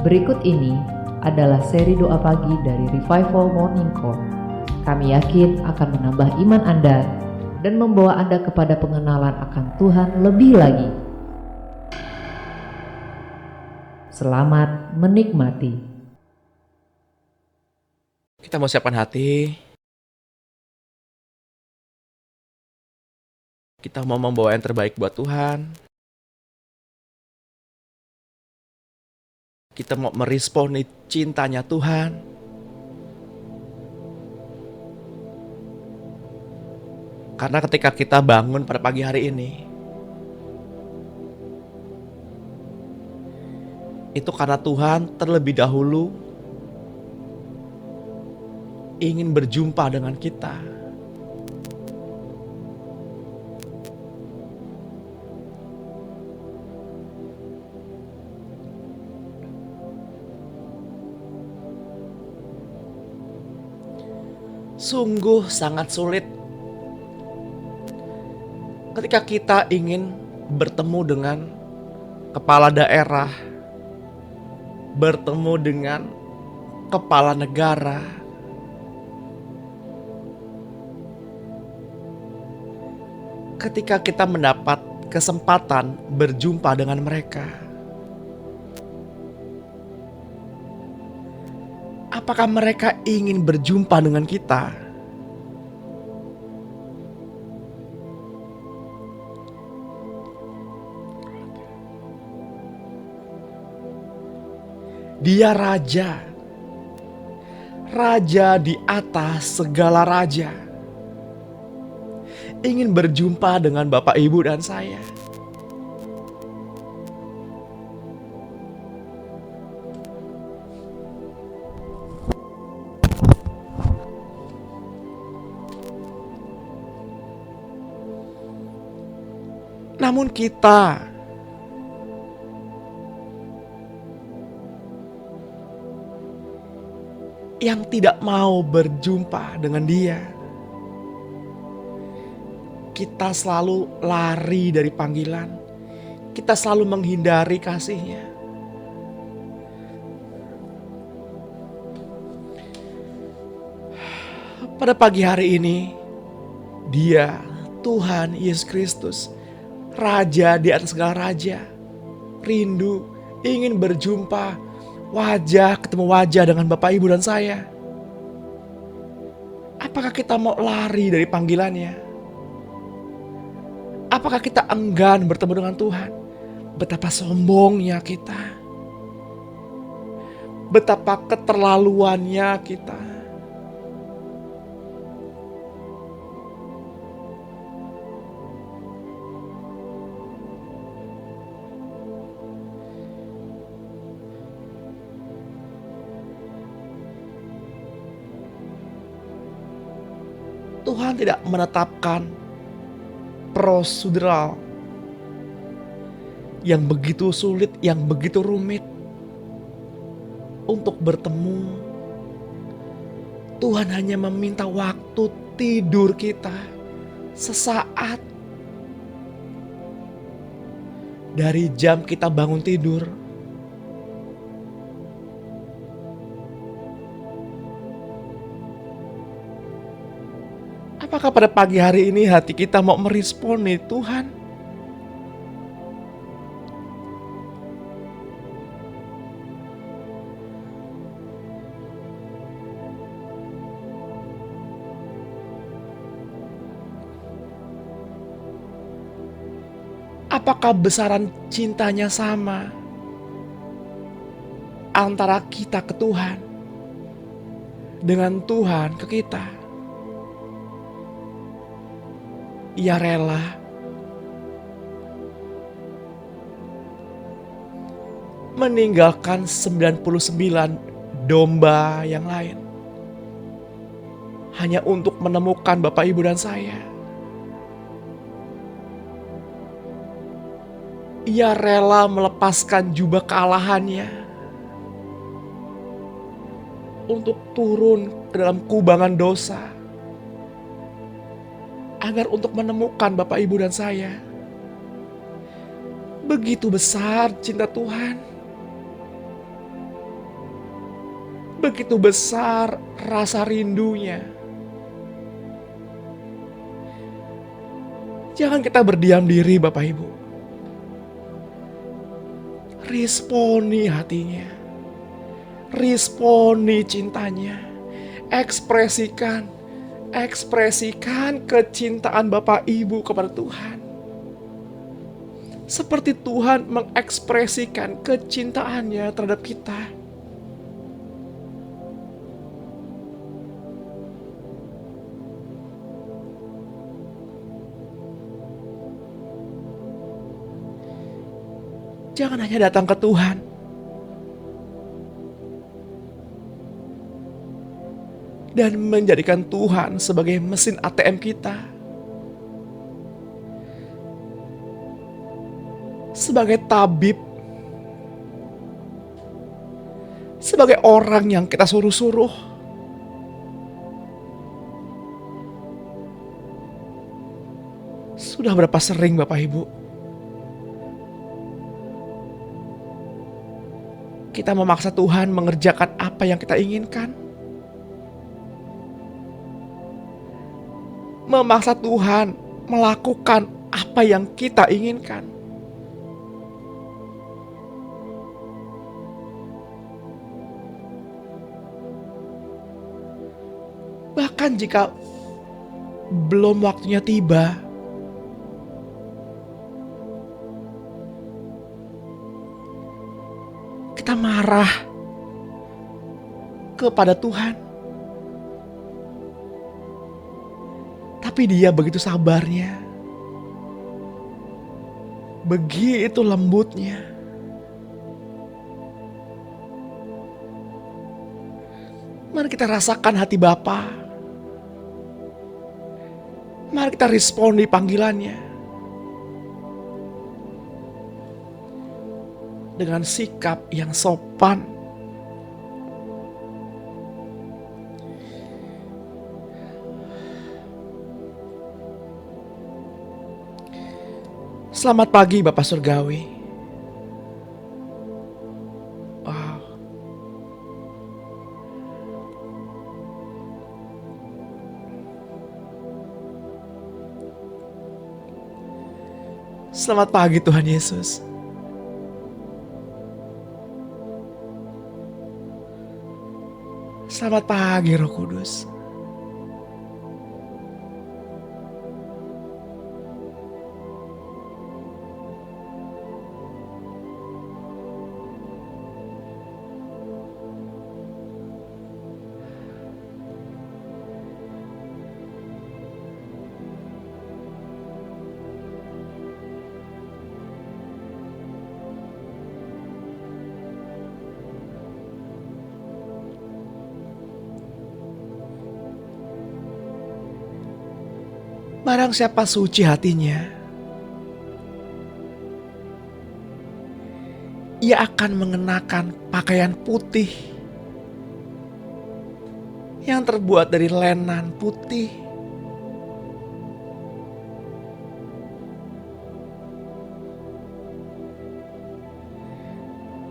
Berikut ini adalah seri doa pagi dari Revival Morning Call. Kami yakin akan menambah iman Anda dan membawa Anda kepada pengenalan akan Tuhan lebih lagi. Selamat menikmati. Kita mau siapkan hati. Kita mau membawa yang terbaik buat Tuhan. Kita mau meresponi cintanya Tuhan. Karena ketika kita bangun pada pagi hari ini, itu karena Tuhan terlebih dahulu ingin berjumpa dengan kita. Sungguh sangat sulit ketika kita ingin bertemu dengan kepala daerah, bertemu dengan kepala negara, ketika kita mendapat kesempatan berjumpa dengan mereka. Apakah mereka ingin berjumpa dengan kita? Dia raja, raja di atas segala raja, ingin berjumpa dengan Bapak, Ibu, dan saya. Namun kita yang tidak mau berjumpa dengan Dia, kita selalu lari dari panggilan, kita selalu menghindari kasih-Nya. Pada pagi hari ini, Dia, Tuhan Yesus Kristus, Raja di atas segala raja, rindu ingin berjumpa wajah ketemu wajah dengan Bapak, Ibu, dan saya. Apakah kita mau lari dari panggilannya? Apakah kita enggan bertemu dengan Tuhan? Betapa sombongnya kita, betapa keterlaluannya kita. Tuhan tidak menetapkan prosedural yang begitu sulit, yang begitu rumit untuk bertemu. Tuhan hanya meminta waktu tidur kita sesaat dari jam kita bangun tidur. Apakah pada pagi hari ini hati kita mau meresponi Tuhan? Apakah besaran cintanya sama antara kita ke Tuhan dengan Tuhan ke kita? Ia rela meninggalkan 99 domba yang lain hanya untuk menemukan Bapak, Ibu, dan saya. Ia rela melepaskan jubah kealahannya untuk turun ke dalam kubangan dosa agar untuk menemukan Bapak, Ibu, dan saya. Begitu besar cinta Tuhan. Begitu besar rasa rindunya. Jangan kita berdiam diri Bapak Ibu. Responi hatinya. Responi cintanya. Ekspresikan kecintaan Bapak Ibu kepada Tuhan. Seperti Tuhan mengekspresikan kecintaannya terhadap kita. Jangan hanya datang ke Tuhan dan menjadikan Tuhan sebagai mesin ATM kita, sebagai tabib, sebagai orang yang kita suruh-suruh. Sudah berapa sering Bapak Ibu kita memaksa Tuhan mengerjakan apa yang kita inginkan? Memaksa Tuhan melakukan apa yang kita inginkan. Bahkan jika belum waktunya tiba, kita marah kepada Tuhan. Tapi Dia begitu sabarnya, begitu lembutnya. Mari kita rasakan hati Bapa. Mari kita respon di panggilannya dengan sikap yang sopan. Selamat pagi Bapak Surgawi. Wow. Selamat pagi Tuhan Yesus. Selamat pagi Roh Kudus. Barang siapa suci hatinya, ia akan mengenakan pakaian putih yang terbuat dari lenan putih.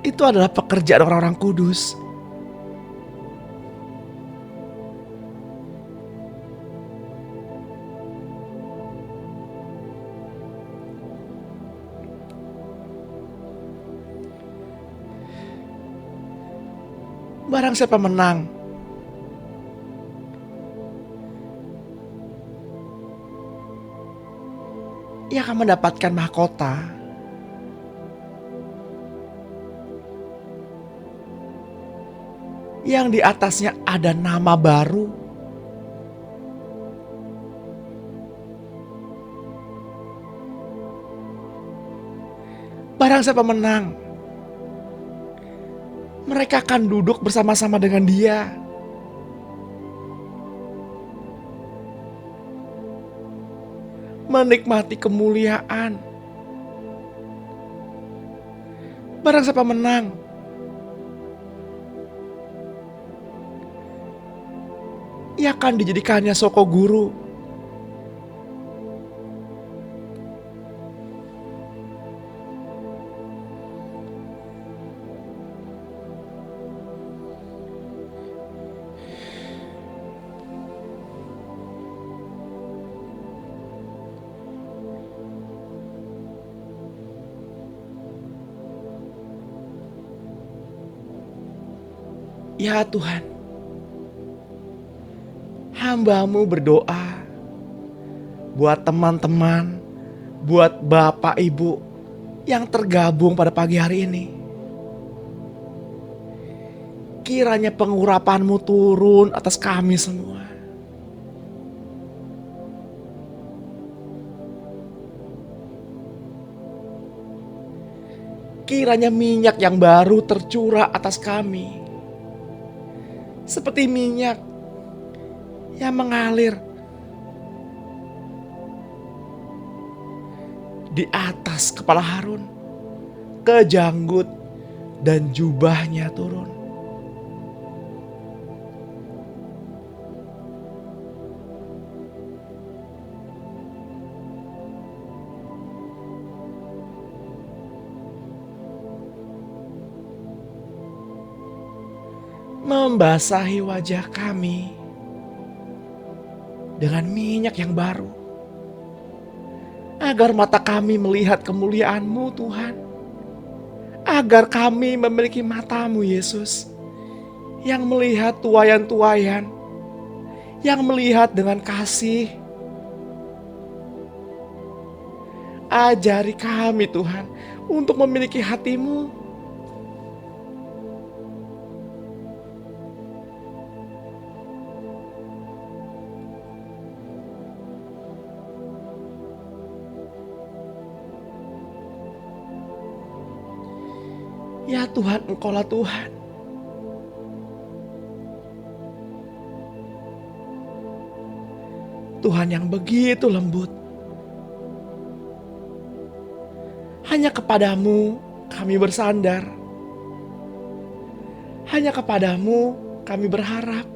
Itu adalah pekerjaan orang-orang kudus. Barang siapa menang, ia akan mendapatkan mahkota yang di atasnya ada nama baru. Barang siapa menang, mereka akan duduk bersama-sama dengan Dia. Menikmati kemuliaan. Barang siapa menang, ia akan dijadikannya soko guru. Ya Tuhan, hamba-Mu berdoa buat teman-teman, buat Bapak Ibu yang tergabung pada pagi hari ini. Kiranya pengurapan-Mu turun atas kami semua. Kiranya minyak yang baru tercurah atas kami. Seperti minyak yang mengalir di atas kepala Harun, ke janggut dan jubahnya turun. Membasahi wajah kami dengan minyak yang baru, agar mata kami melihat kemuliaan-Mu Tuhan, agar kami memiliki mata-Mu Yesus, yang melihat tuaian-tuaian, yang melihat dengan kasih. Ajari kami Tuhan untuk memiliki hati-Mu. Ya Tuhan, Engkau-lah Tuhan. Tuhan yang begitu lembut. Hanya kepadamu kami bersandar. Hanya kepadamu kami berharap.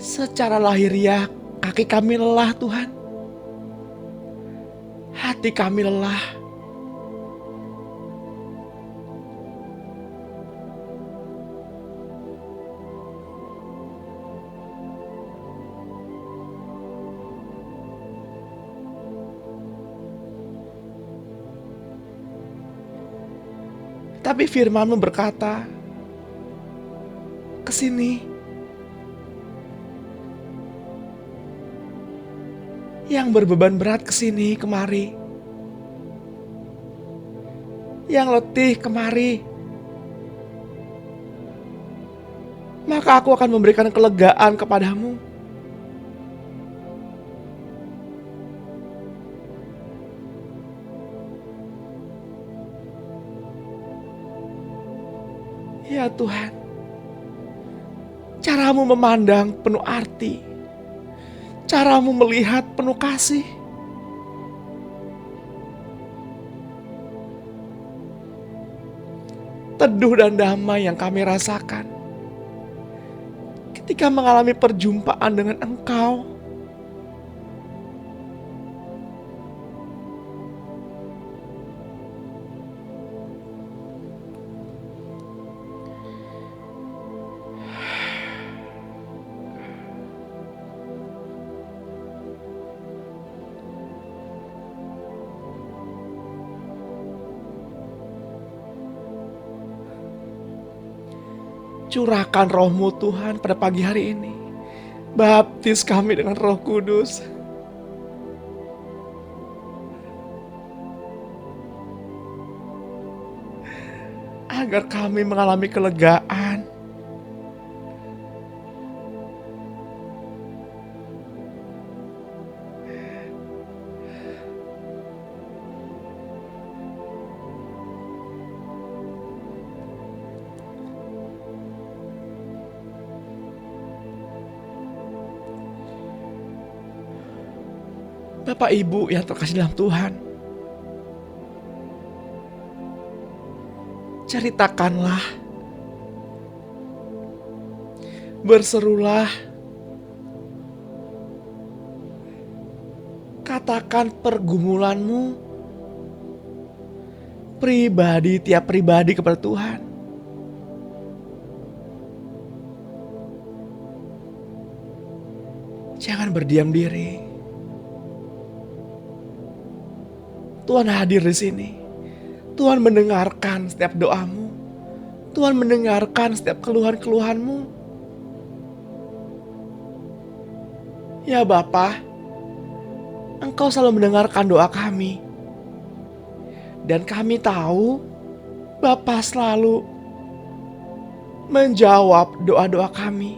Secara lahiriah kaki kami lelah Tuhan. Hati kami lelah. Tapi firman-Mu berkata, kesini. Yang berbeban berat kesini kemari. Yang letih kemari. Maka aku akan memberikan kelegaan kepadamu. Ya Tuhan, cara-Mu memandang penuh arti. Cara-Mu melihat penuh kasih. Teduh dan damai yang kami rasakan ketika mengalami perjumpaan dengan Engkau. Curahkan Roh-Mu Tuhan pada pagi hari ini. Baptis kami dengan Roh Kudus. Agar kami mengalami kelegaan. Bapak Ibu yang terkasih dalam Tuhan, ceritakanlah, berserulah, katakan pergumulanmu pribadi, tiap pribadi kepada Tuhan. Jangan berdiam diri. Tuhan hadir di sini. Tuhan mendengarkan setiap doamu. Tuhan mendengarkan setiap keluhan-keluhanmu. Ya Bapa, Engkau selalu mendengarkan doa kami. Dan kami tahu Bapa selalu menjawab doa-doa kami.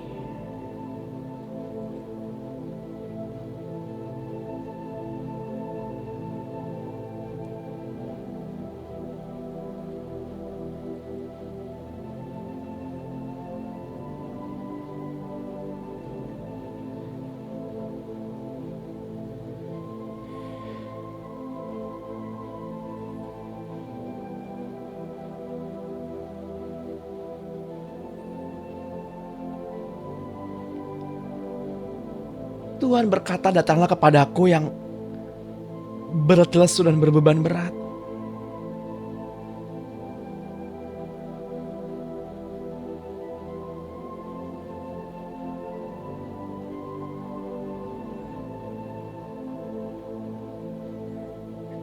Tuhan berkata, datanglah kepadaku yang berat lesu dan berbeban berat.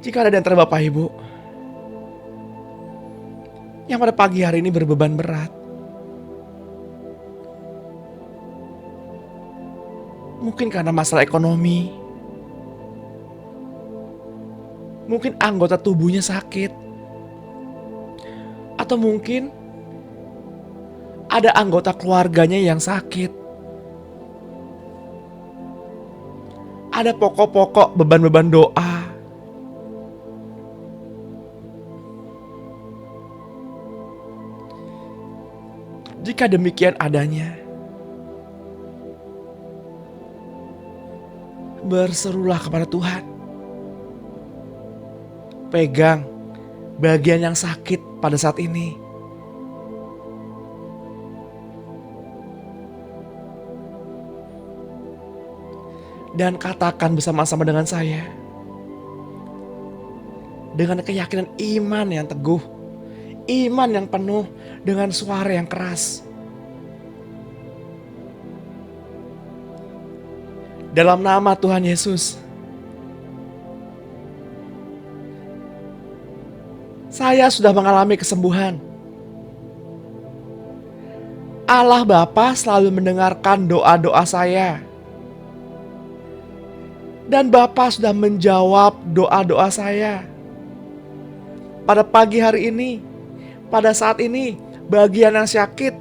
Jika ada di antara Bapak Ibu yang pada pagi hari ini berbeban berat, mungkin karena masalah ekonomi, mungkin anggota tubuhnya sakit, atau mungkin ada anggota keluarganya yang sakit. Ada pokok-pokok beban-beban doa. Jika demikian adanya, berserulah kepada Tuhan. Pegang bagian yang sakit pada saat ini. Dan katakan bersama-sama dengan saya, dengan keyakinan iman yang teguh, iman yang penuh dengan suara yang keras. Dalam nama Tuhan Yesus, saya sudah mengalami kesembuhan. Allah Bapa selalu mendengarkan doa-doa saya. Dan Bapa sudah menjawab doa-doa saya. Pada pagi hari ini, pada saat ini, bagian yang sakit,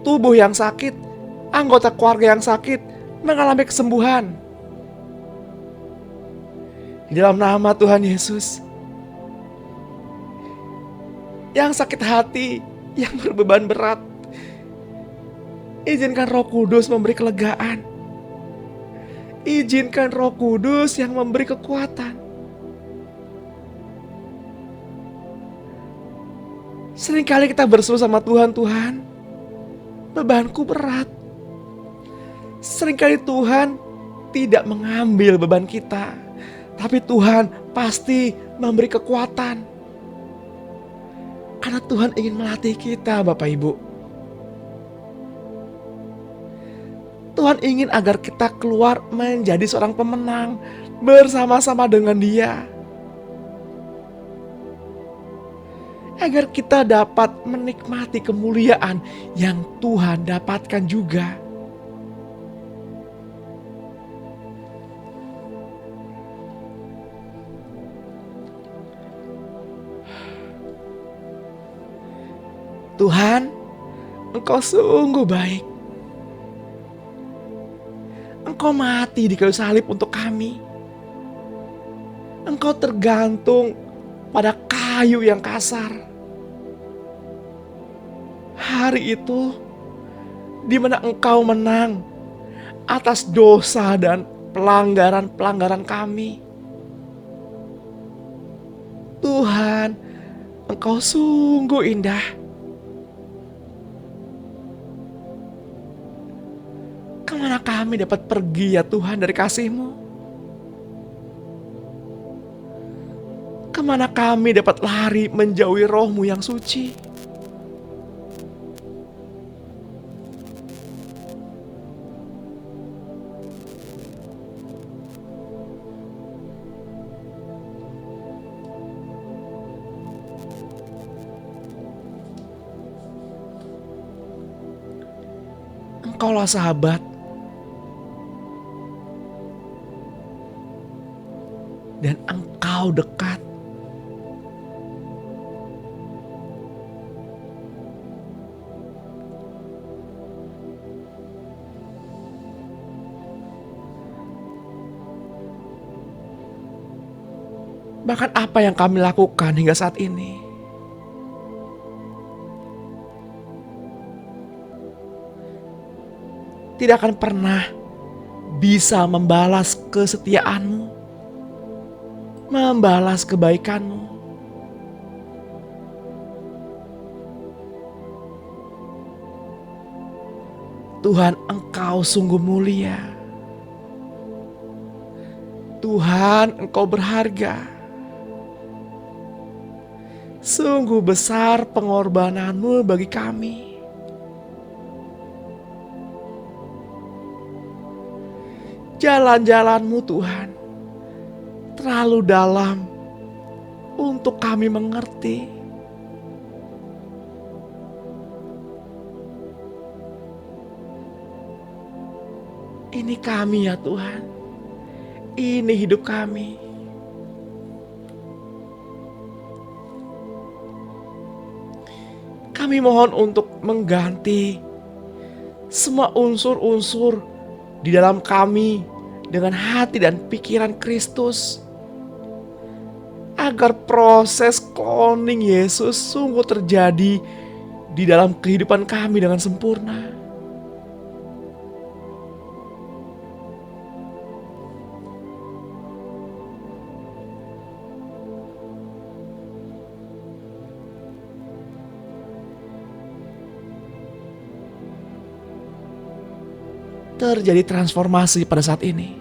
tubuh yang sakit, anggota keluarga yang sakit mengalami kesembuhan. Di dalam nama Tuhan Yesus, yang sakit hati, yang berbeban berat, izinkan Roh Kudus memberi kelegaan. Izinkan Roh Kudus yang memberi kekuatan. Seringkali kita berseru sama Tuhan, Tuhan, bebanku berat. Seringkali Tuhan tidak mengambil beban kita, tapi Tuhan pasti memberi kekuatan. Karena Tuhan ingin melatih kita, Bapak Ibu. Tuhan ingin agar kita keluar menjadi seorang pemenang bersama-sama dengan Dia. Agar kita dapat menikmati kemuliaan yang Tuhan dapatkan juga. Tuhan, Engkau sungguh baik. Engkau mati di kayu salib untuk kami. Engkau tergantung pada kayu yang kasar. Hari itu di mana Engkau menang atas dosa dan pelanggaran-pelanggaran kami. Tuhan, Engkau sungguh indah. Kemana kami dapat pergi ya Tuhan dari kasih-Mu? Kemana kami dapat lari menjauhi Roh-Mu yang suci? Engkaulah sahabat. Dan Engkau dekat. Bahkan apa yang kami lakukan hingga saat ini, tidak akan pernah bisa membalas kesetiaan-Mu, membalas kebaikan-Mu. Tuhan, Engkau sungguh mulia. Tuhan, Engkau berharga. Sungguh besar pengorbanan-Mu bagi kami. Jalan-jalan-Mu Tuhan terlalu dalam untuk kami mengerti. Ini kami ya Tuhan. Ini hidup kami. Kami mohon untuk mengganti semua unsur-unsur di dalam kami dengan hati dan pikiran Kristus, agar proses cloning Yesus sungguh terjadi di dalam kehidupan kami dengan sempurna. Terjadi transformasi pada saat ini.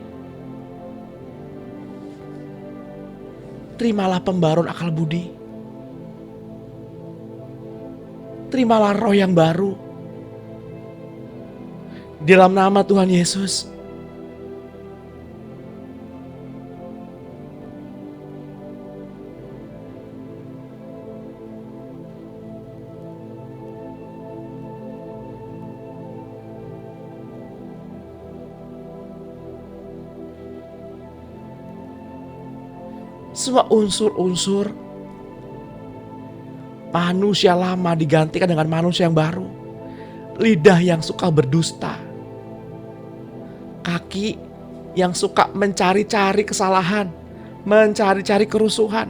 Terimalah pembaruan akal budi. Terimalah roh yang baru. Di dalam nama Tuhan Yesus. Semua unsur-unsur manusia lama digantikan dengan manusia yang baru. Lidah yang suka berdusta. Kaki yang suka mencari-cari kesalahan, mencari-cari kerusuhan.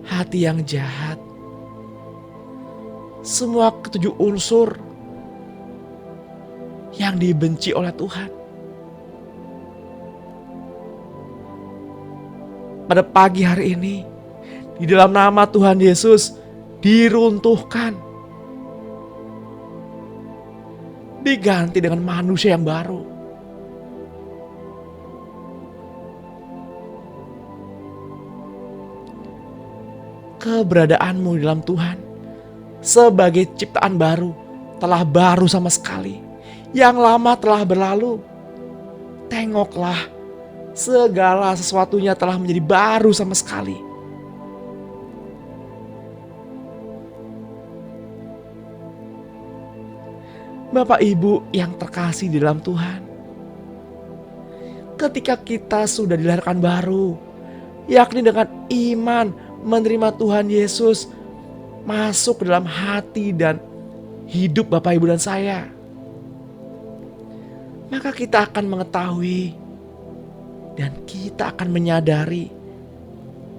Hati yang jahat. Semua ketujuh unsur yang dibenci oleh Tuhan. Pada pagi hari ini, di dalam nama Tuhan Yesus, diruntuhkan. Diganti dengan manusia yang baru. Keberadaanmu di dalam Tuhan sebagai ciptaan baru telah baru sama sekali. Yang lama telah berlalu. Tengoklah, segala sesuatunya telah menjadi baru sama sekali. Bapak Ibu yang terkasih di dalam Tuhan, ketika kita sudah dilahirkan baru, yakni dengan iman menerima Tuhan Yesus masuk ke dalam hati dan hidup Bapak Ibu dan saya, maka kita akan mengetahui dan kita akan menyadari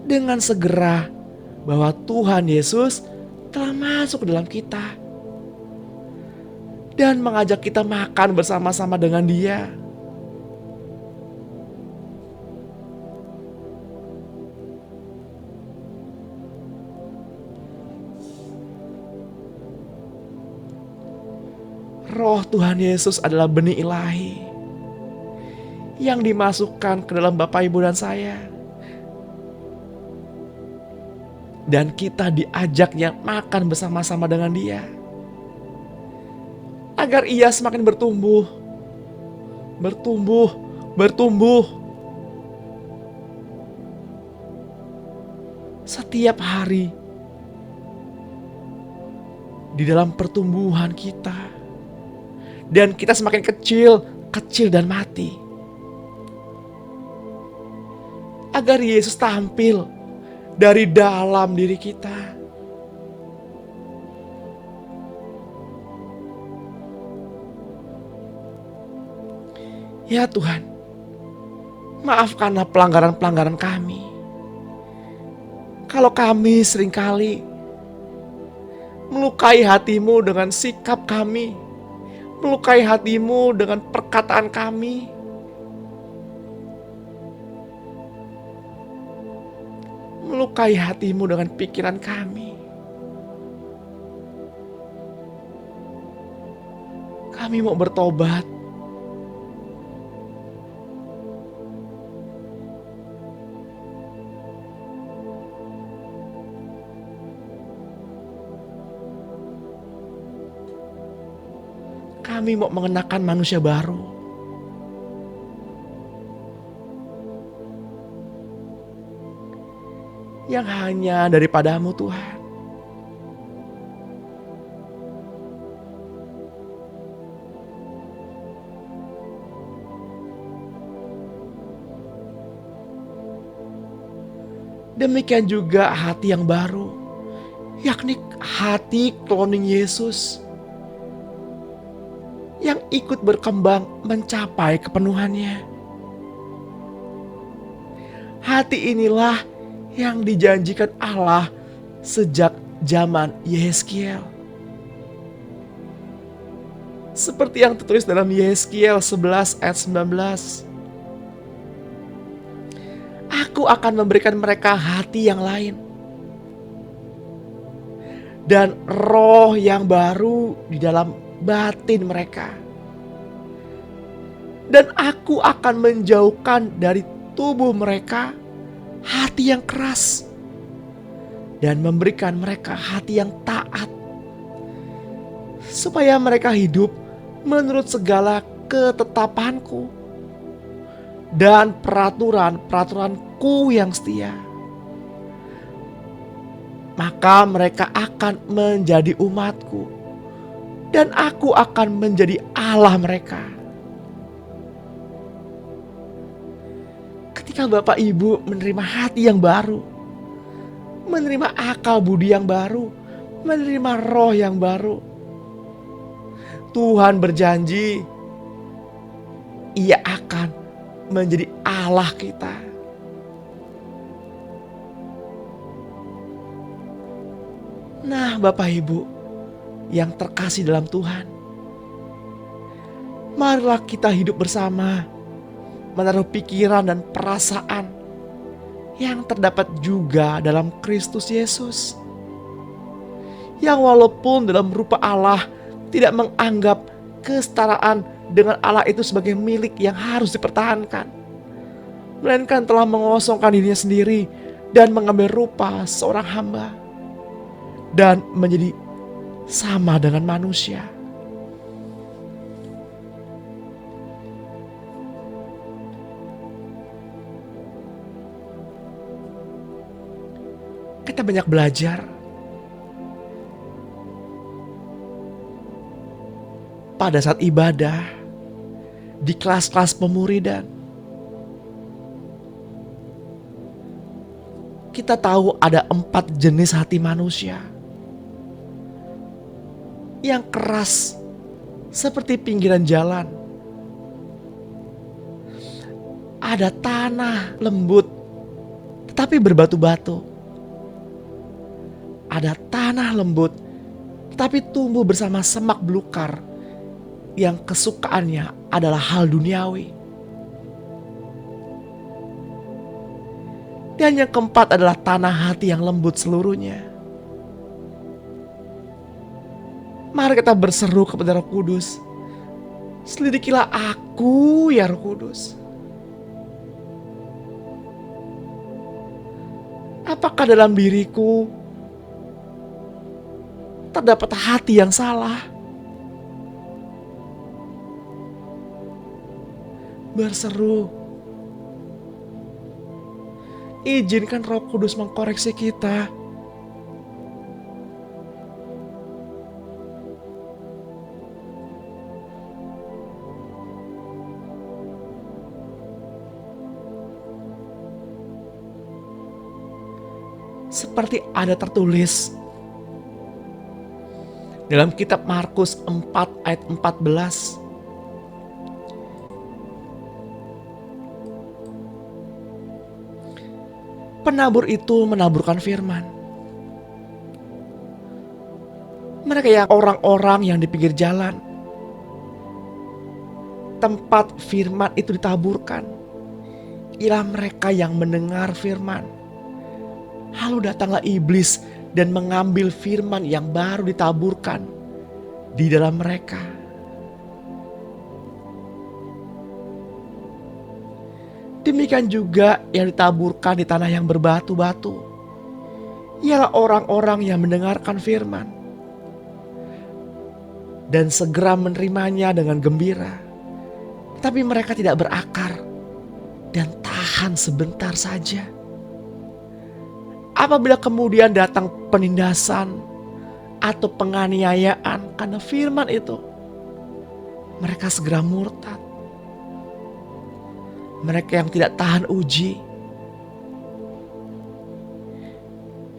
dengan segera bahwa Tuhan Yesus telah masuk ke dalam kita dan mengajak kita makan bersama-sama dengan Dia. Roh Tuhan Yesus adalah benih ilahi yang dimasukkan ke dalam Bapak Ibu dan saya. Dan kita diajaknya makan bersama-sama dengan Dia. Agar Ia semakin bertumbuh. Bertumbuh, bertumbuh. Setiap hari. di dalam pertumbuhan kita. Dan kita semakin kecil dan mati. Agar Yesus tampil dari dalam diri kita. Ya Tuhan, maafkanlah pelanggaran-pelanggaran kami. Kalau kami seringkali melukai hati-Mu dengan sikap kami, melukai hati-Mu dengan perkataan kami, melukai hati-Mu dengan pikiran kami. Kami mau bertobat. Kami mau mengenakan manusia baru. Yang hanya daripada-Mu Tuhan. Demikian juga hati yang baru, yakni hati cloning Yesus, yang ikut berkembang mencapai kepenuhannya. Hati inilah yang dijanjikan Allah sejak zaman Yeskiel. Seperti yang tertulis dalam Yeskiel 11 ayat 19. Aku akan memberikan mereka hati yang lain dan roh yang baru di dalam batin mereka. Dan aku akan menjauhkan dari tubuh mereka hati yang keras dan memberikan mereka hati yang taat, supaya mereka hidup menurut segala ketetapanku dan peraturan-peraturanku yang setia. Maka mereka akan menjadi umatku, dan aku akan menjadi Allah mereka. Ketika Bapak Ibu menerima hati yang baru, menerima akal budi yang baru, menerima roh yang baru, Tuhan berjanji Ia akan menjadi Allah kita. Nah, Bapak Ibu yang terkasih dalam Tuhan, marilah kita hidup bersama, menaruh pikiran dan perasaan yang terdapat juga dalam Kristus Yesus, yang walaupun dalam rupa Allah tidak menganggap kesetaraan dengan Allah itu sebagai milik yang harus dipertahankan, melainkan telah mengosongkan dirinya sendiri dan mengambil rupa seorang hamba dan menjadi sama dengan manusia. Kita banyak belajar pada saat ibadah, di kelas-kelas pemuridan. Kita tahu ada 4 jenis hati manusia. Yang keras seperti pinggiran jalan. Ada tanah lembut tetapi berbatu-batu. Ada tanah lembut tetapi tumbuh bersama semak belukar yang kesukaannya adalah hal duniawi. Dan yang keempat adalah tanah hati yang lembut seluruhnya. Mari kita berseru kepada Roh Kudus. Selidikilah aku ya Roh Kudus. Apakah dalam diriku terdapat hati yang salah? Berseru. Izinkan Roh Kudus mengkoreksi kita. seperti ada tertulis dalam kitab Markus 4 ayat 14. Penabur itu menaburkan firman. Mereka yang orang-orang yang di pinggir jalan, tempat firman itu ditaburkan, ialah mereka yang mendengar firman. Lalu datanglah iblis dan mengambil firman yang baru ditaburkan di dalam mereka. Demikian juga yang ditaburkan di tanah yang berbatu-batu, ialah orang-orang yang mendengarkan firman dan segera menerimanya dengan gembira. Tapi mereka tidak berakar dan tahan sebentar saja. Apabila kemudian datang penindasan atau penganiayaan karena firman itu, mereka segera murtad. Mereka yang tidak tahan uji.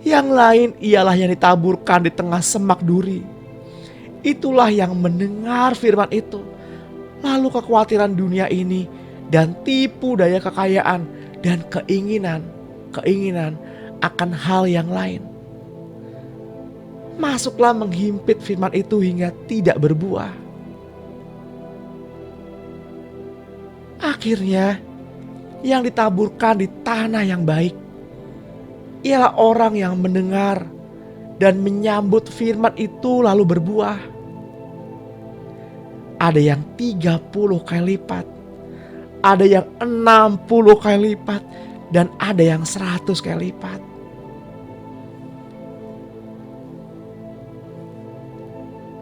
Yang lain ialah yang ditaburkan di tengah semak duri. Itulah yang mendengar firman itu, lalu kekhawatiran dunia ini dan tipu daya kekayaan dan keinginan akan hal yang lain masuklah menghimpit firman itu hingga tidak berbuah. Akhirnya yang ditaburkan di tanah yang baik ialah orang yang mendengar dan menyambut firman itu lalu berbuah. Ada yang 30 kali lipat, ada yang 60 kali lipat, dan ada yang 100 kali lipat.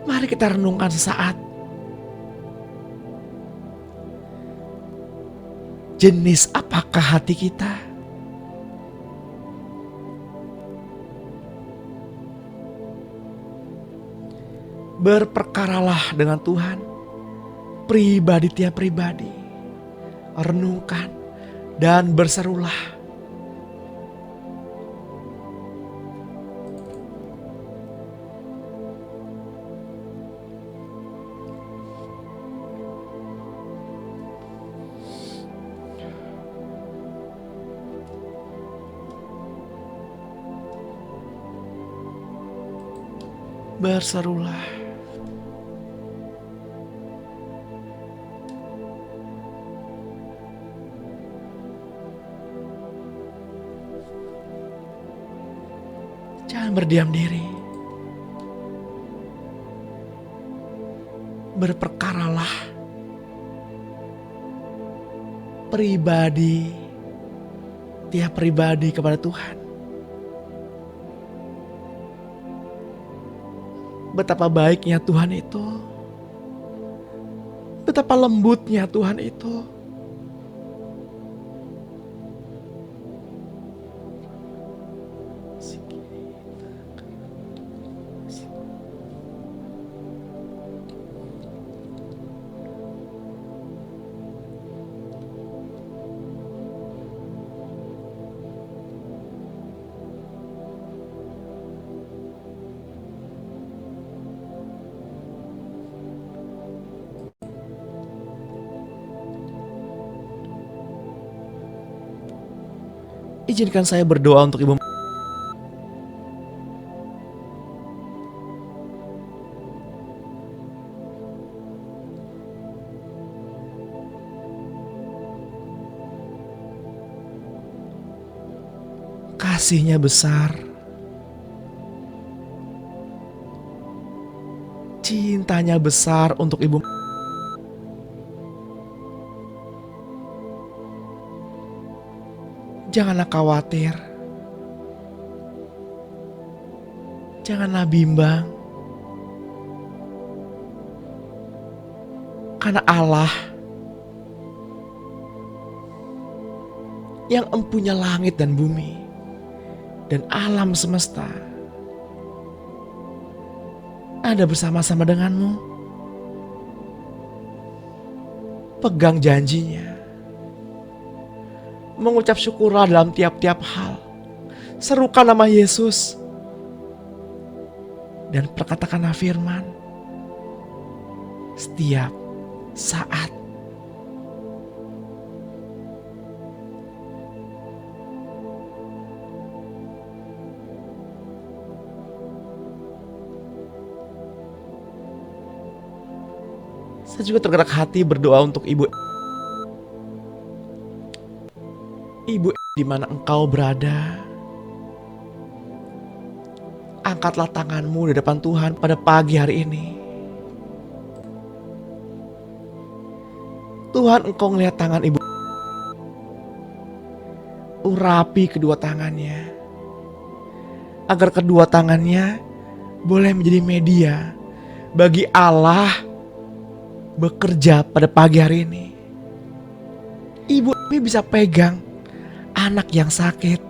Mari kita renungkan sesaat. Jenis apakah hati kita? Berperkaralah dengan Tuhan, pribadi tiap pribadi. Renungkan dan berserulah. Berserulah. Jangan berdiam diri. Berperkaralah. Pribadi, tiap pribadi kepada Tuhan. Betapa baiknya Tuhan itu. Betapa lembutnya Tuhan itu. Izinkan saya berdoa untuk Ibu. Kasih-Nya besar. Cintanya besar untuk Ibu. Janganlah khawatir. Janganlah bimbang. Karena Allah yang empunya langit dan bumi dan alam semesta ada bersama-sama denganmu. Pegang janjinya. Mengucap syukurlah dalam tiap-tiap hal. Serukan nama Yesus. Dan perkatakanlah firman setiap saat. Saya juga tergerak hati berdoa untuk Ibu di mana engkau berada. Angkatlah tanganmu di depan Tuhan pada pagi hari ini. Tuhan, engkau ngelihat tangan Ibu. Urapi kedua tangannya, agar kedua tangannya boleh menjadi media bagi Allah bekerja pada pagi hari ini. Ibu ini bisa pegang anak yang sakit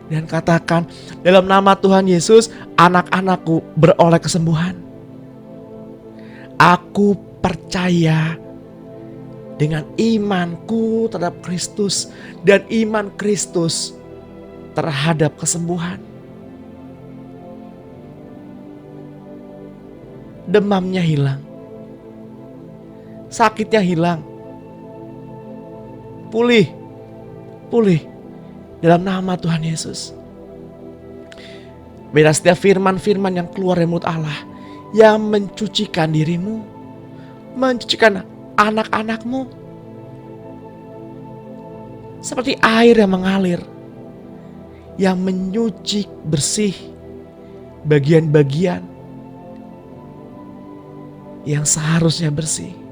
dan katakan, dalam nama Tuhan Yesus, anak-anakku beroleh kesembuhan. Aku percaya dengan imanku terhadap Kristus dan iman Kristus terhadap kesembuhan. Demamnya hilang, sakitnya hilang, pulih dalam nama Tuhan Yesus. Biarlah setiap firman-firman yang keluar dari mulut Allah yang mencucikan dirimu, mencucikan anak-anakmu, seperti air yang mengalir, yang menyuci bersih bagian-bagian yang seharusnya bersih.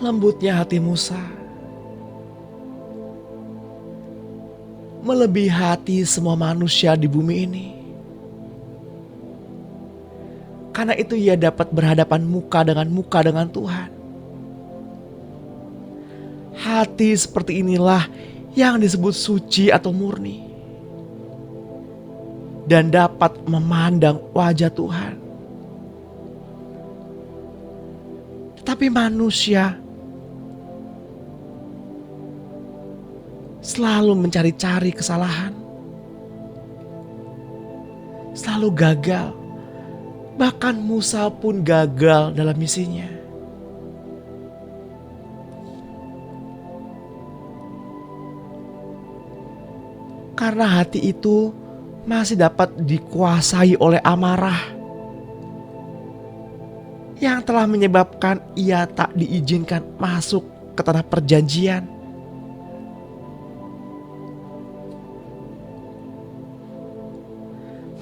Lembutnya hati Musa melebihi hati semua manusia di bumi ini. Karena itu ia dapat berhadapan muka dengan Tuhan. Hati seperti inilah yang disebut suci atau murni, dan dapat memandang wajah Tuhan. Tetapi manusia selalu mencari-cari kesalahan, selalu gagal. Bahkan Musa pun gagal dalam misinya. Karena hati itu masih dapat dikuasai oleh amarah yang telah menyebabkan ia tak diizinkan masuk ke tanah perjanjian.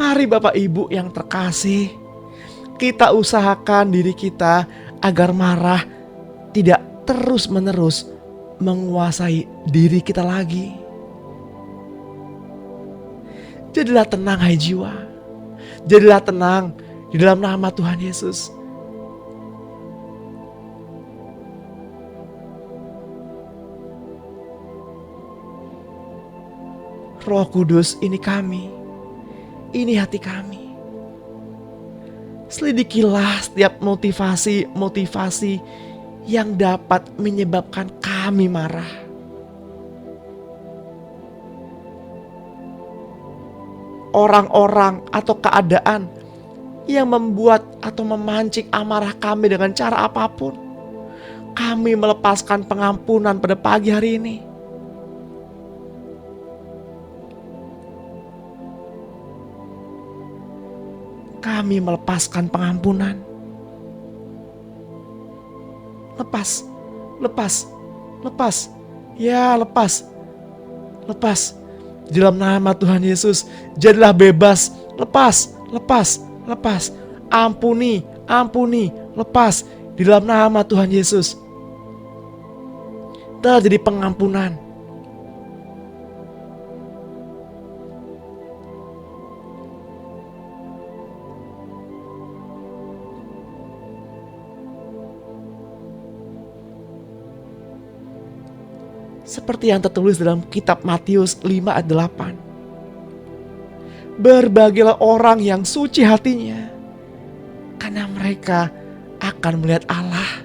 Mari Bapak Ibu yang terkasih, kita usahakan diri kita agar marah tidak terus-menerus menguasai diri kita lagi. Jadilah tenang hai jiwa. Jadilah tenang di dalam nama Tuhan Yesus. Roh Kudus, ini kami, ini hati kami. Selidikilah setiap motivasi-motivasi yang dapat menyebabkan kami marah. Orang-orang atau keadaan yang membuat atau memancing amarah kami dengan cara apapun, kami melepaskan pengampunan pada pagi hari ini. kami melepaskan pengampunan. Lepas, lepas, lepas, ya lepas, lepas. Di dalam nama Tuhan Yesus, jadilah bebas, lepas, lepas, lepas. Ampuni, ampuni, lepas. Di dalam nama Tuhan Yesus. Terjadi pengampunan. Seperti yang tertulis dalam kitab Matius 5 ayat 8. Berbahagialah orang yang suci hatinya, karena mereka akan melihat Allah.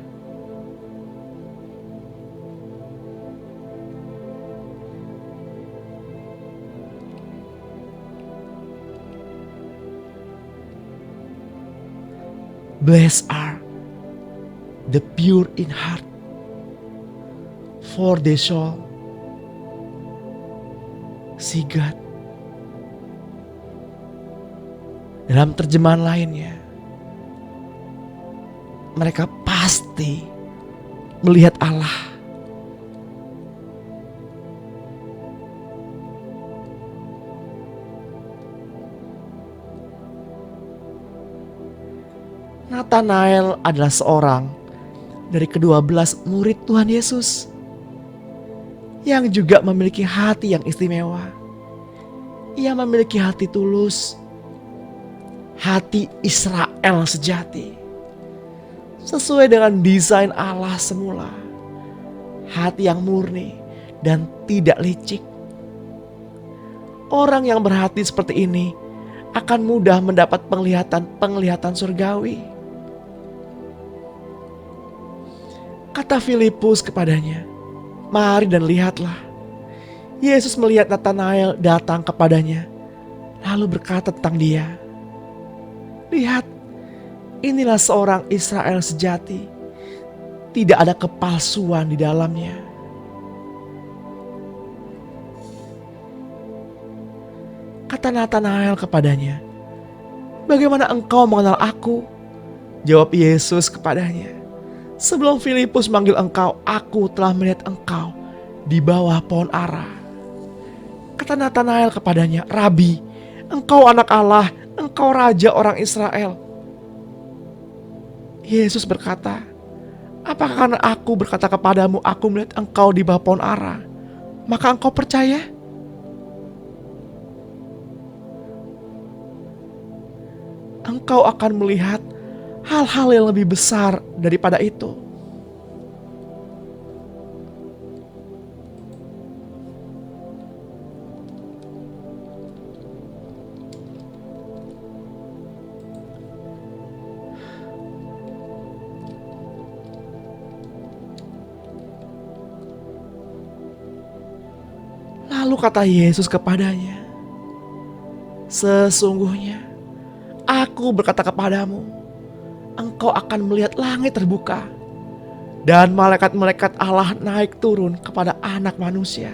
Blessed are the pure in heart, for they shall see God. Dalam terjemahan lainnya, mereka pasti melihat Allah. Nathanael adalah seorang dari ke-12 murid Tuhan Yesus yang juga memiliki hati yang istimewa. Ia memiliki hati tulus, hati Israel sejati, sesuai dengan desain Allah semula. Hati yang murni dan tidak licik. Orang yang berhati seperti ini akan mudah mendapat penglihatan surgawi. Kata Filipus kepadanya, "Mari dan lihatlah." Yesus melihat Nathanael datang kepadanya, lalu berkata tentang dia, "Lihat, inilah seorang Israel sejati. Tidak ada kepalsuan di dalamnya." Kata Nathanael kepadanya, "Bagaimana engkau mengenal aku?" Jawab Yesus kepadanya, "Sebelum Filipus manggil engkau, aku telah melihat engkau di bawah pohon ara." Kata Nathanael kepadanya, "Rabi, engkau anak Allah, engkau raja orang Israel." Yesus berkata, "Apakah karena aku berkata kepadamu, aku melihat engkau di bawah pohon ara, maka engkau percaya?" Engkau akan melihat hal-hal yang lebih besar daripada itu. Lalu kata Yesus kepadanya, "Sesungguhnya aku berkata kepadamu, engkau akan melihat langit terbuka dan malaikat-malaikat Allah naik turun kepada Anak Manusia."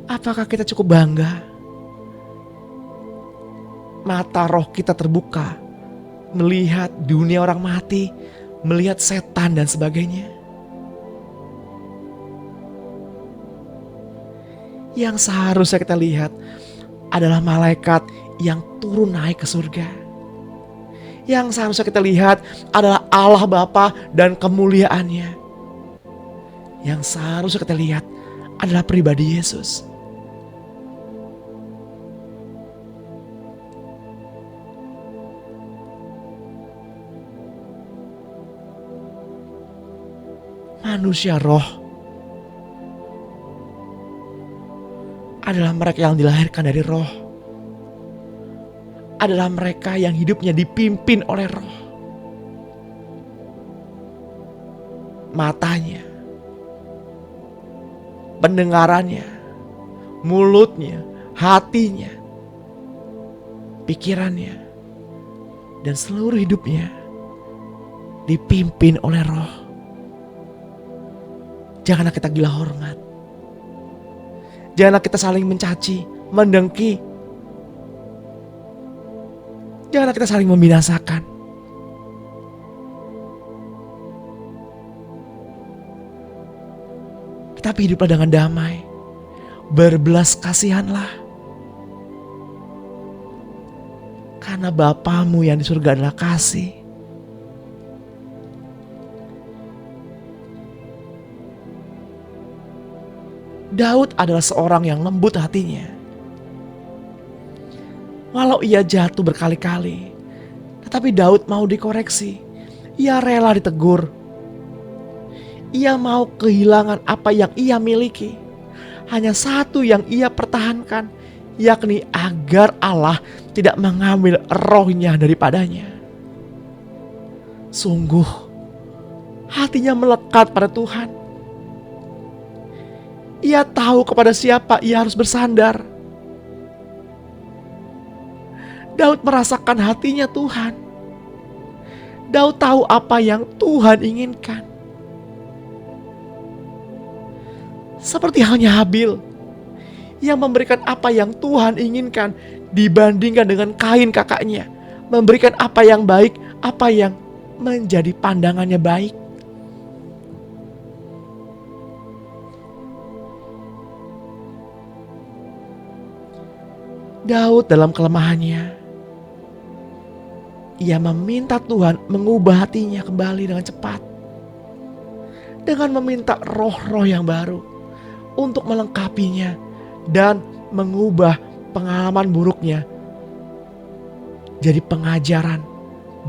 Apakah kita cukup bangga? Mata roh kita terbuka, melihat dunia orang mati, melihat setan dan sebagainya. Yang seharusnya kita lihat adalah malaikat yang turun naik ke surga. Yang seharusnya kita lihat adalah Allah Bapa dan kemuliaannya. Yang seharusnya kita lihat adalah pribadi Yesus. Manusia roh adalah mereka yang dilahirkan dari roh. Adalah mereka yang hidupnya dipimpin oleh roh. Matanya, pendengarannya, mulutnya, hatinya, pikirannya, dan seluruh hidupnya dipimpin oleh roh. Janganlah kita gila hormat. Janganlah kita saling mencaci, mendengki. Janganlah kita saling membinasakan. Tetapi hiduplah dengan damai. Berbelas kasihanlah. Karena Bapamu yang di surga adalah kasih. Daud adalah seorang yang lembut hatinya. Walau ia jatuh berkali-kali, tetapi Daud mau dikoreksi. Ia rela ditegur. Ia mau kehilangan apa yang ia miliki. Hanya satu yang ia pertahankan, yakni agar Allah tidak mengambil rohnya daripadanya. Sungguh, hatinya melekat pada Tuhan. Ia tahu kepada siapa ia harus bersandar. Daud merasakan hatinya Tuhan. Daud tahu apa yang Tuhan inginkan. Seperti halnya Habil yang memberikan apa yang Tuhan inginkan dibandingkan dengan Kain kakaknya. Memberikan apa yang baik, apa yang menjadi pandangannya baik. Daud dalam kelemahannya, ia meminta Tuhan mengubah hatinya kembali dengan cepat. Dengan meminta roh-roh yang baru untuk melengkapinya dan mengubah pengalaman buruknya jadi pengajaran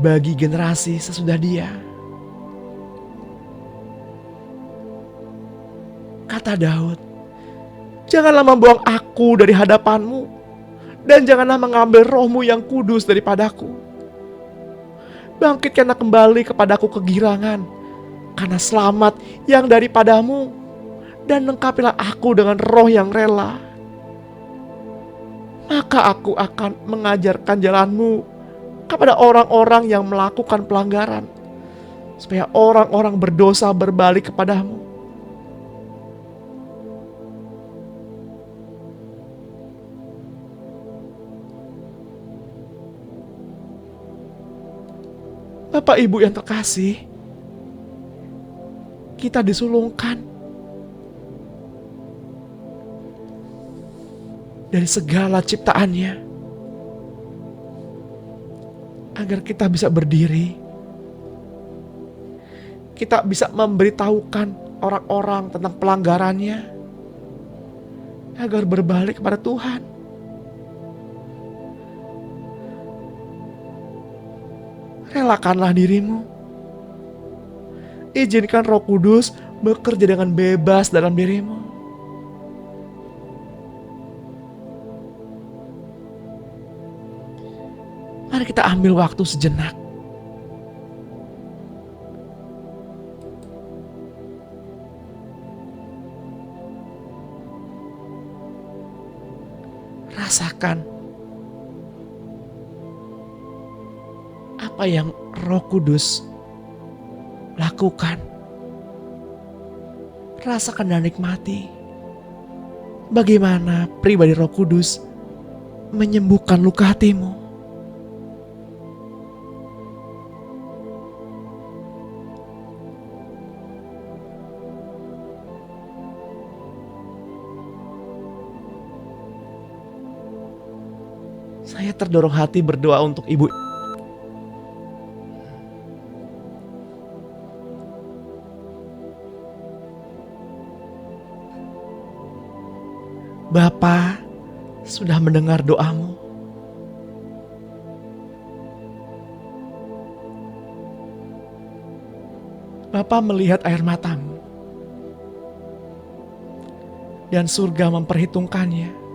bagi generasi sesudah dia. Kata Daud, "Janganlah membuang aku dari hadapanmu, dan janganlah mengambil rohmu yang kudus daripadaku. Bangkitkanlah kembali kepadaku kegirangan, karena selamat yang daripadamu, dan lengkapilah aku dengan roh yang rela. Maka aku akan mengajarkan jalanmu kepada orang-orang yang melakukan pelanggaran, supaya orang-orang berdosa berbalik kepadamu." Bapak Ibu yang terkasih, kita disulungkan dari segala ciptaannya agar kita bisa berdiri. Kita bisa memberitahukan orang-orang tentang pelanggarannya agar berbalik kepada Tuhan. Relakanlah dirimu. Izinkan Roh Kudus bekerja dengan bebas dalam dirimu. Mari kita ambil waktu sejenak. Rasakan apa yang Roh Kudus lakukan. Rasakan dan nikmati bagaimana pribadi Roh Kudus menyembuhkan luka hatimu. Saya terdorong hati berdoa untuk Ibu. Bapa sudah mendengar doamu. Bapa melihat air matamu. Dan surga memperhitungkannya.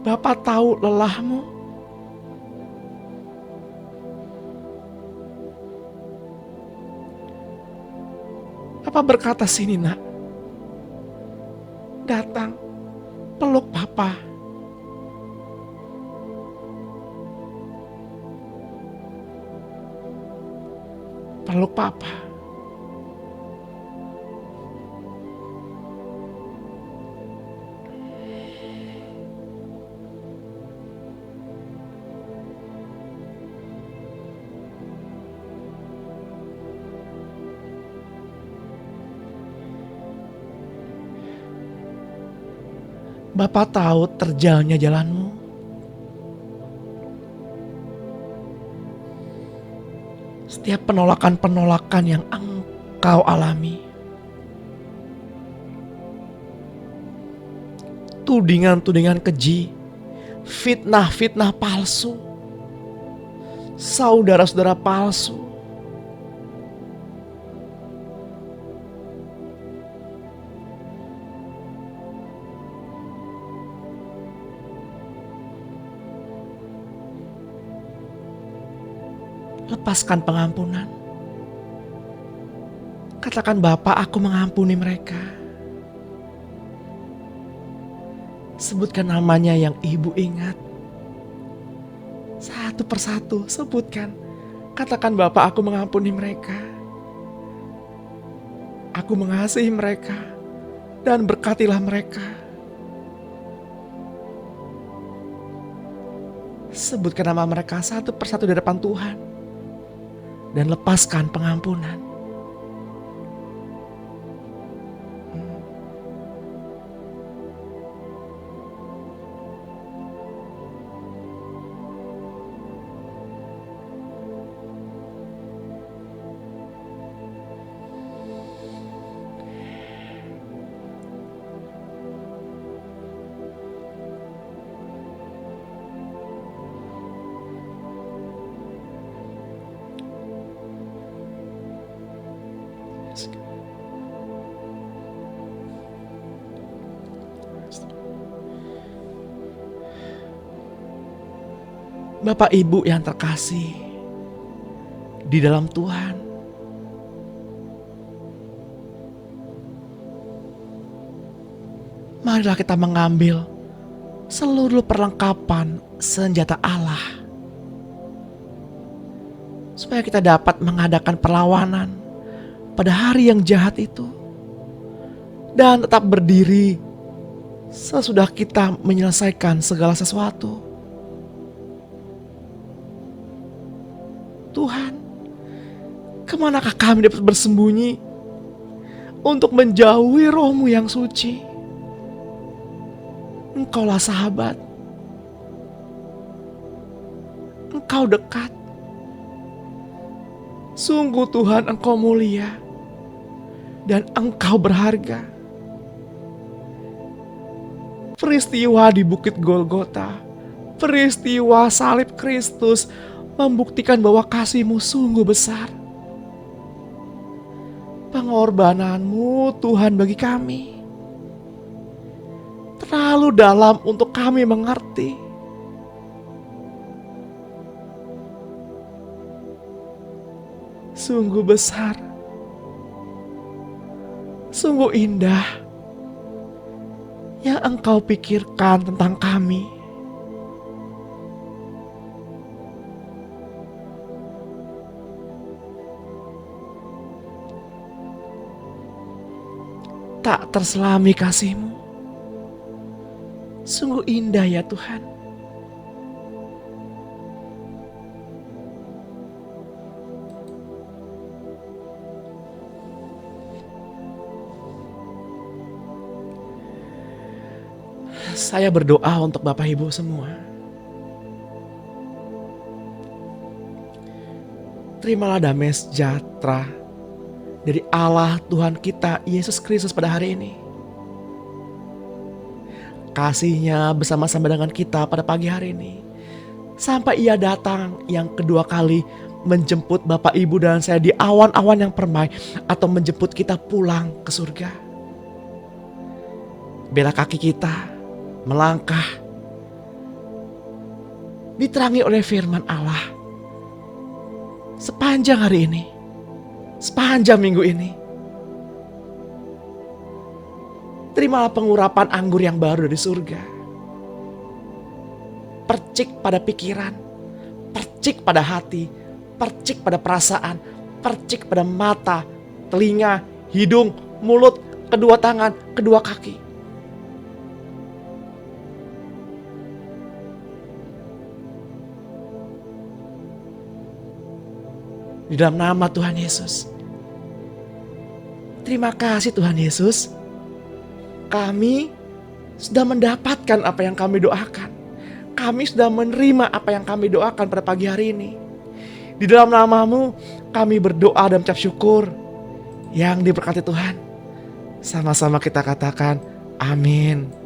Bapa tahu lelahmu. Papa berkata, "Sini nak, datang, peluk Papa." Peluk Papa. Bapa tahu terjalnya jalanmu. Setiap penolakan-penolakan yang engkau alami. Tudingan-tudingan keji, fitnah-fitnah palsu, saudara-saudara palsu. Lepaskan pengampunan. Katakan, Bapa, aku mengampuni mereka. Sebutkan namanya yang ibu ingat. Satu persatu sebutkan. Katakan, Bapa, aku mengampuni mereka. Aku mengasihi mereka dan berkatilah mereka. Sebutkan nama mereka satu persatu di depan Tuhan. Dan lepaskan pengampunan. Bapak Ibu yang terkasih di dalam Tuhan, marilah kita mengambil seluruh perlengkapan senjata Allah, supaya kita dapat mengadakan perlawanan pada hari yang jahat itu, dan tetap berdiri sesudah kita menyelesaikan segala sesuatu. Tuhan, kemanakah kami dapat bersembunyi untuk menjauhi Roh-Mu yang suci? Engkaulah sahabat, Engkau dekat. Sungguh Tuhan, Engkau mulia dan Engkau berharga. Peristiwa di Bukit Golgota, peristiwa salib Kristus membuktikan bahwa kasih-Mu sungguh besar. Pengorbanan-Mu Tuhan bagi kami terlalu dalam untuk kami mengerti. Sungguh besar, sungguh indah yang Engkau pikirkan tentang kami. Tak terselami kasih-Mu. Sungguh indah ya Tuhan. Saya berdoa untuk Bapak Ibu semua. Terimalah damai sejahtera dari Allah Tuhan kita Yesus Kristus pada hari ini. Kasih-Nya bersama-sama dengan kita pada pagi hari ini, sampai Ia datang yang kedua kali menjemput Bapak Ibu dan saya di awan-awan yang permai, atau menjemput kita pulang ke surga. Biarlah kaki kita melangkah diterangi oleh firman Allah sepanjang hari ini, sepanjang minggu ini. Terimalah pengurapan anggur yang baru dari surga. Percik pada pikiran, percik pada hati, percik pada perasaan, percik pada mata, telinga, hidung, mulut, kedua tangan, kedua kaki. Di dalam nama Tuhan Yesus. Terima kasih Tuhan Yesus. Kami sudah mendapatkan apa yang kami doakan. Kami sudah menerima apa yang kami doakan pada pagi hari ini. Di dalam nama-Mu kami berdoa dan mengucap syukur. Yang diberkati Tuhan. Sama-sama kita katakan amin.